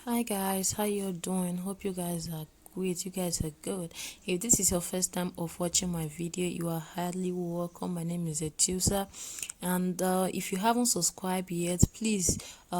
Hi guys, how you doing? Hope you guys are great. You guys are good. If this is your first time of watching my video, you are highly welcome. My name is Etusa, and if you haven't subscribed yet, please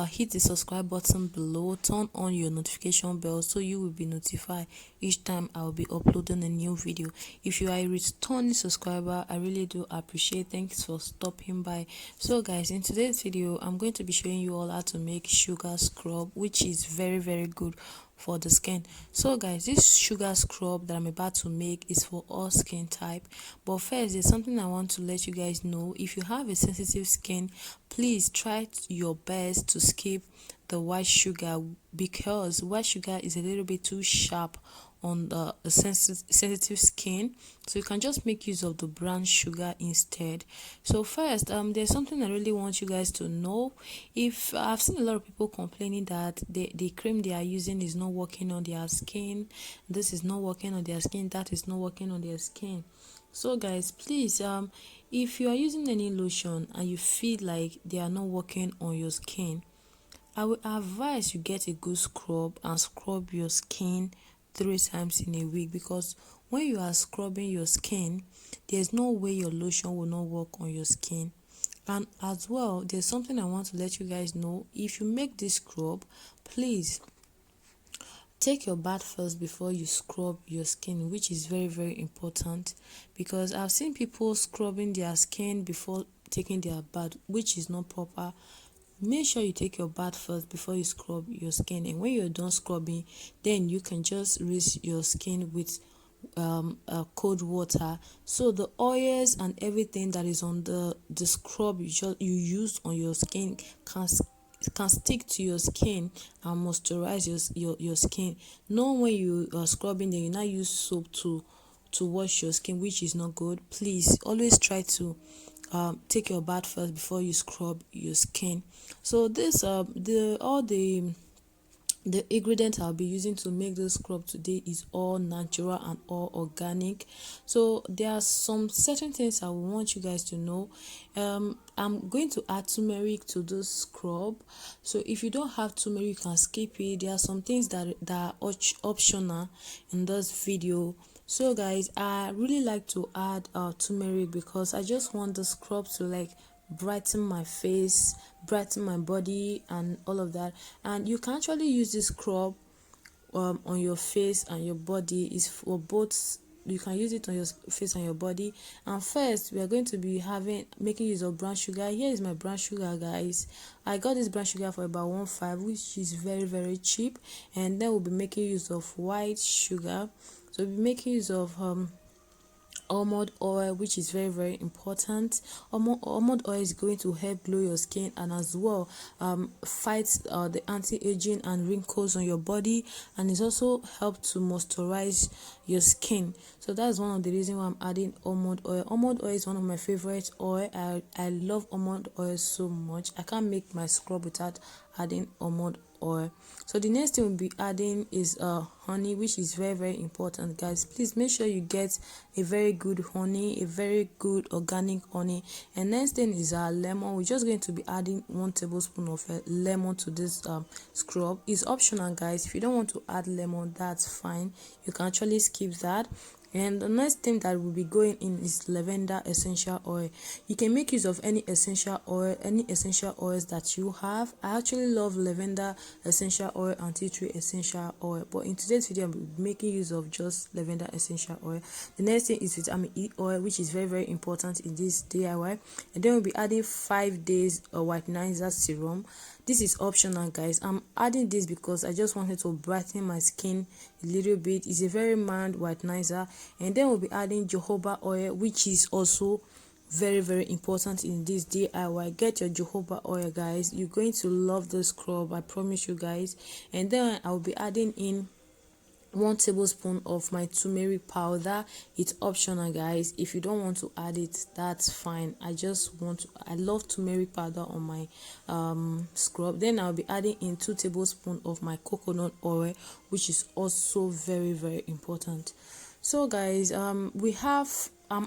hit the subscribe button below. Turn on your notification bell so you will be notified each time I will be uploading a new video. If you are a returning subscriber, I really do appreciate. Thanks for stopping by. So guys, in today's video I'm going to be showing you all how to make sugar scrub, which is very good for the skin. So guys, this sugar scrub that I'm about to make is for all skin type, but first there's something I want to let you guys know. If you have a sensitive skin, please try your best to skip the white sugar, because white sugar is a little bit too sharp on the sensitive skin, so you can just make use of the brown sugar instead. So first, there's something I really want you guys to know. If I've seen a lot of people complaining that the cream they are using is not working on their skin, this is not working on their skin, that is not working on their skin. So guys, please, if you are using any lotion and you feel like they are not working on your skin, I will advise you get a good scrub and scrub your skin 3 times in a week, because when you are scrubbing your skin, there's no way your lotion will not work on your skin. And as well, there's something I want to let you guys know. If you make this scrub, please take your bath first before you scrub your skin, which is very important, because I've seen people scrubbing their skin before taking their bath, which is not proper. Make sure you take your bath first before you scrub your skin, and when you're done scrubbing, then you can just rinse your skin with cold water, so the oils and everything that is on the scrub you used on your skin can stick to your skin and moisturize your skin. Know when you are scrubbing, then you now use soap to wash your skin, which is not good. Please always try to take your bath first before you scrub your skin. So this the all the ingredients I'll be using to make this scrub today is all natural and all organic. So there are some certain things I want you guys to know. I'm going to add turmeric to this scrub, so if you don't have turmeric, you can skip it. There are some things that are optional in this video. So guys, I really like to add turmeric because I just want the scrub to like brighten my face, brighten my body and all of that. And you can actually use this scrub on your face and your body. Is for both. You can use it on your face and your body. And first we are going to be making use of brown sugar. Here is my brown sugar, guys. I got this brown sugar for about 1.5, which is very cheap. And then we'll be making use of white sugar. So we'll be making use of almond oil, which is very important. Almond oil is going to help glow your skin, and as well fight the anti-aging and wrinkles on your body, and it's also help to moisturize your skin. So that's one of the reasons why I'm adding almond oil. Almond oil is one of my favorite oil. I love almond oil so much. I can't make my scrub without adding almond oil. So the next thing we'll be adding is honey, which is very important, guys. Please make sure you get a very good honey, a very good organic honey. And next thing is our lemon. We're just going to be adding 1 tablespoon of lemon to this scrub. It's optional, guys. If you don't want to add lemon, that's fine, you can actually skip that. And the next thing that will be going in is lavender essential oil. You can make use of any essential oil, any essential oils that you have. I actually love lavender essential oil and tea tree essential oil, but in today's video I'm making use of just lavender essential oil. The next thing is vitamin E oil, which is very important in this DIY. And then we'll be adding 5 days whitenizer serum. This is optional, guys. I'm adding this because I just wanted to brighten my skin a little bit. It's a very mild whitenizer. And then we'll be adding jojoba oil, which is also very important in this DIY. Get your jojoba oil, guys. You're going to love this scrub, I promise you guys. And then I'll be adding in 1 tablespoon of my turmeric powder. It's optional, guys. If you don't want to add it, that's fine. I love turmeric powder on my scrub. Then I'll be adding in 2 tablespoons of my coconut oil, which is also very important. So guys, I'm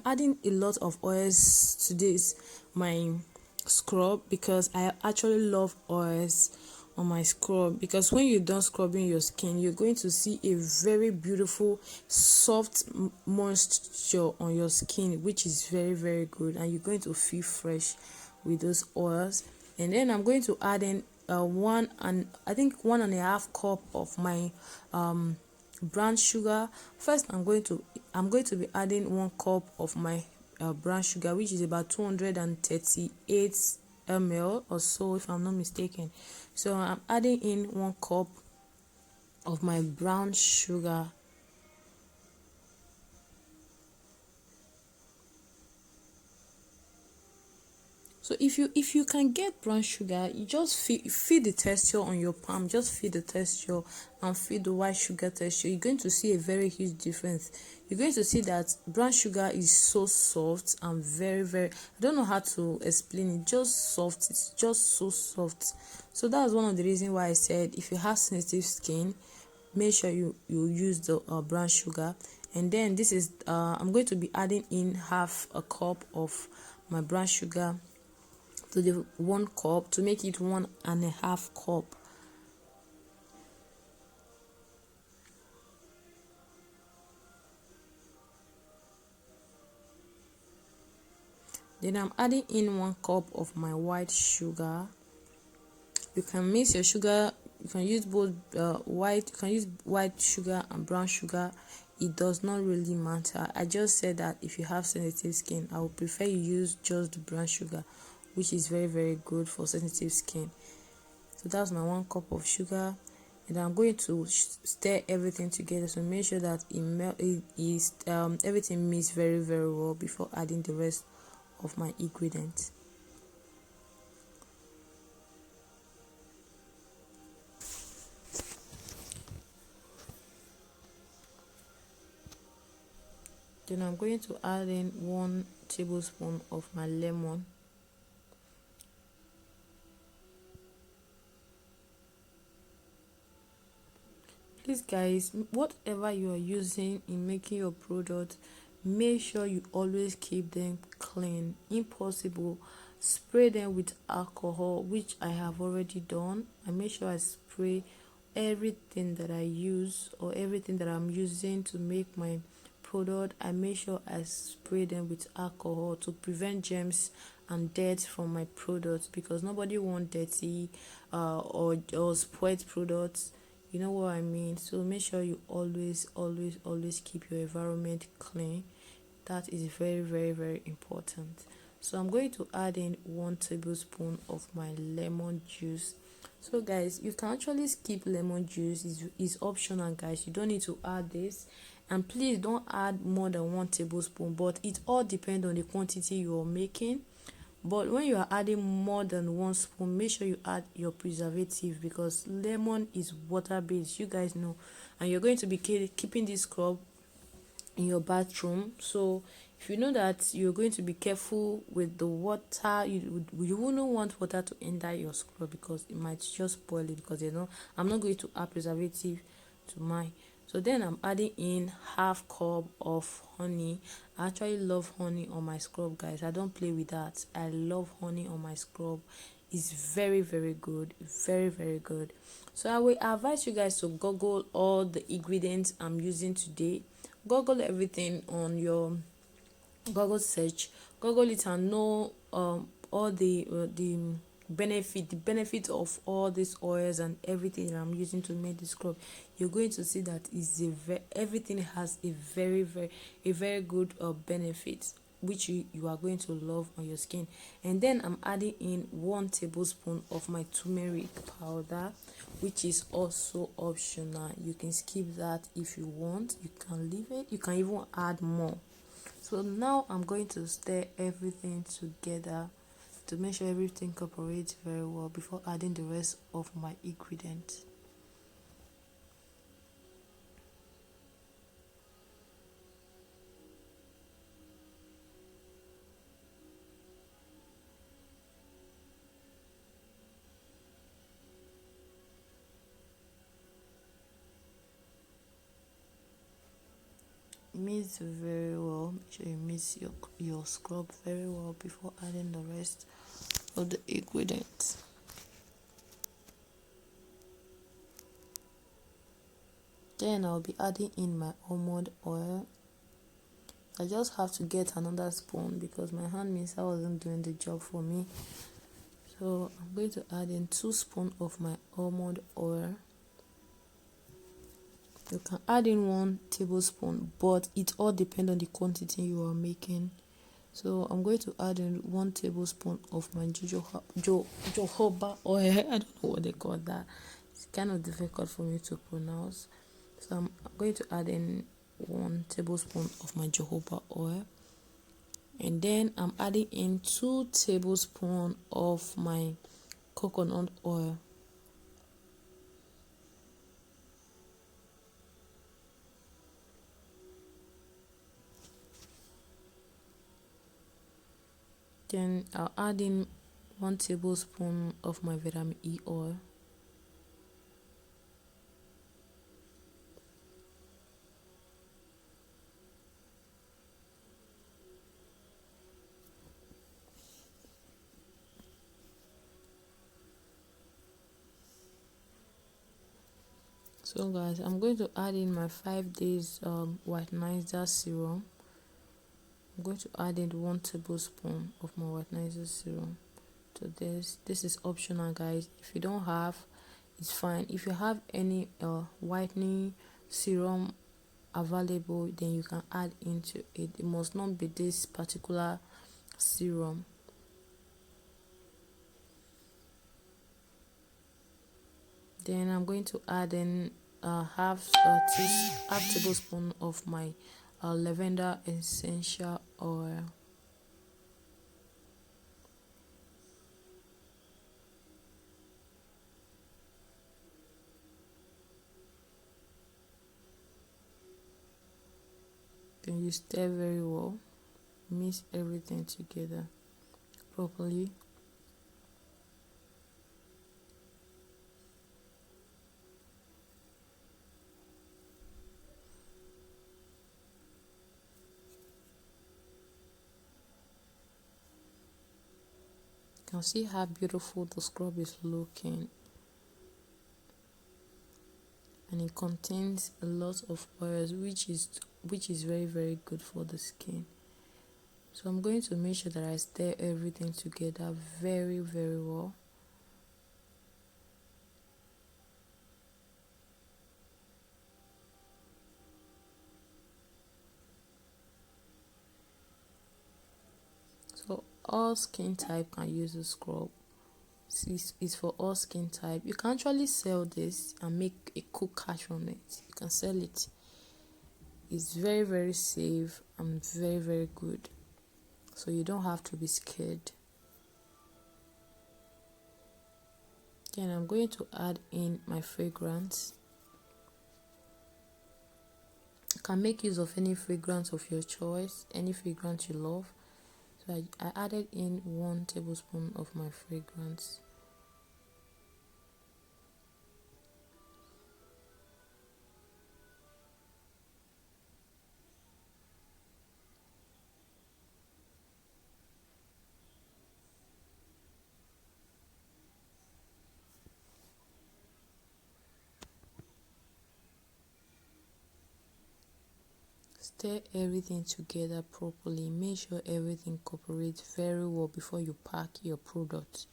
adding a lot of oils to this my scrub because I actually love oils. on my scrub, because when you're done scrubbing your skin, you're going to see a very beautiful soft moisture on your skin, which is very very good, and you're going to feel fresh with those oils. And then I'm going to add in I think 1.5 cup of my brown sugar. First I'm going to be adding 1 cup of my brown sugar, which is about 238 ml or so, if I'm not mistaken. So I'm adding in 1 cup of my brown sugar. So if you can get brown sugar, you just feel the texture on your palm, just feel the texture and feel the white sugar texture. You're going to see a very huge difference. You're going to see that brown sugar is so soft and very very, I don't know how to explain it, just soft. It's just so soft. So that's one of the reasons why I said if you have sensitive skin, make sure you use the brown sugar. And then this is I'm going to be adding in half a cup of my brown sugar to the 1 cup to make it 1.5 cup. Then I'm adding in 1 cup of my white sugar. You can mix your sugar, you can use both white, you can use white sugar and brown sugar. It does not really matter. I just said that if you have sensitive skin, I would prefer you use just the brown sugar, which is very very good for sensitive skin. So that's my 1 cup of sugar, and I'm going to stir everything together. So make sure that everything mixes very very well before adding the rest of my ingredients. Then I'm going to add in 1 tablespoon of my lemon. Please guys, whatever you are using in making your product, make sure you always keep them clean. Impossible, spray them with alcohol, which I have already done. I make sure I spray everything that I use or everything that I'm using to make my product. I make sure I spray them with alcohol to prevent germs and dirt from my products, because nobody wants dirty or spoiled products. You know what I mean? So make sure you always keep your environment clean. That is very very very important. So I'm going to add in 1 tablespoon of my lemon juice. So guys, you can actually skip lemon juice. Is optional guys, you don't need to add this. And please don't add more than 1 tablespoon, but it all depends on the quantity you are making. But when you are adding more than 1 spoon, make sure you add your preservative, because lemon is water based, you guys know, and you're going to be keeping this scrub in your bathroom. So if you know that you're going to be careful with the water, you wouldn't want water to enter your scrub, because it might just spoil it, because I'm not going to add preservative to mine. So then I'm adding in half cup of honey. I actually love honey on my scrub guys, I don't play with that. I love honey on my scrub. It's very very good, very very good. So I will advise you guys to google all the ingredients I'm using today. Google everything on your Google search, Google it, and know all the benefit of all these oils and everything that I'm using to make this scrub. You're going to see that everything has a very good benefit, which you are going to love on your skin. And then I'm adding in 1 tablespoon of my turmeric powder, which is also optional. You can skip that if you want, you can leave it, you can even add more. So now I'm going to stir everything together to make sure everything cooperates very well before adding the rest of my ingredients. Mix very well. Make sure you mix your scrub very well before adding the rest of the ingredients. Then I'll be adding in my almond oil. I just have to get another spoon because my hand mixer wasn't doing the job for me. So I'm going to add in 2 spoons of my almond oil. You can add in 1 tablespoon, but it all depends on the quantity you are making. So I'm going to add in 1 tablespoon of my jojoba oil. I don't know what they call that. It's kind of difficult for me to pronounce. So I'm going to add in 1 tablespoon of my jojoba oil. And then I'm adding in 2 tablespoons of my coconut oil. Then I'll add in 1 tablespoon of my vitamin E oil. So guys, I'm going to add in my 5 days whitenizer serum. I'm going to add in 1 tablespoon of my whitenizer serum to this. This is optional, guys. If you don't have, it's fine. If you have any whitening serum available, then you can add into it. It must not be this particular serum. Then I'm going to add in half tablespoon of my lavender essential oil. Then you stir very well, mix everything together properly. You can see how beautiful the scrub is looking, and it contains a lot of oils, which is very good for the skin. So I'm going to make sure that I stir everything together very well. So all skin type can use the scrub. It's for all skin type. You can actually sell this and make a cool cash on it. You can sell it. It's very safe and very good, so you don't have to be scared. Then I'm going to add in my fragrance. You can make use of any fragrance of your choice, any fragrance you love. So I added in 1 tablespoon of my fragrance. Stir everything together properly. Make sure everything cooperates very well before you pack your product.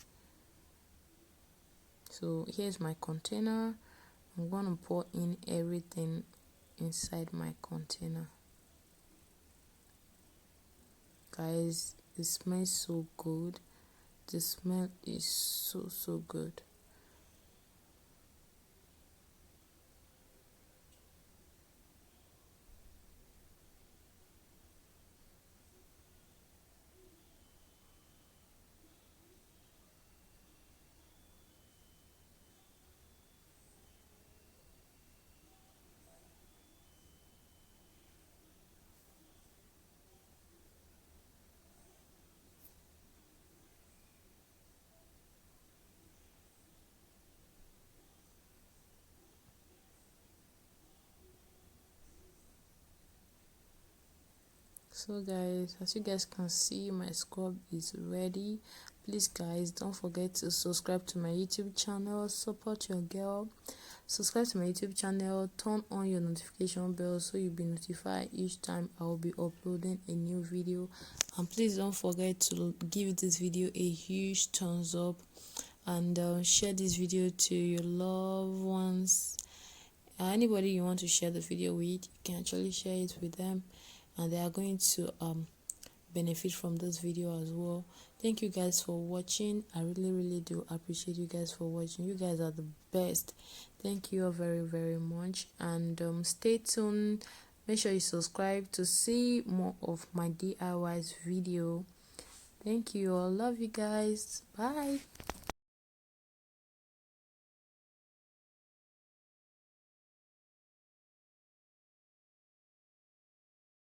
So here's my container. I'm going to pour in everything inside my container. Guys, it smells so good. The smell is so good. So guys, as you guys can see, my scrub is ready. Please guys, don't forget to subscribe to my YouTube channel. Support your girl. subscribe to my YouTube channel, turn on your notification bell so you'll be notified each time I will be uploading a new video. And please don't forget to give this video a huge thumbs up, and share this video to your loved ones. Anybody you want to share the video with, you can actually share it with them, and they are going to benefit from this video as well. Thank you guys for watching. I really do appreciate you guys for watching. You guys are the best. Thank you all very much, and stay tuned. Make sure you subscribe to see more of my DIYs video. Thank you all. Love you guys. Bye.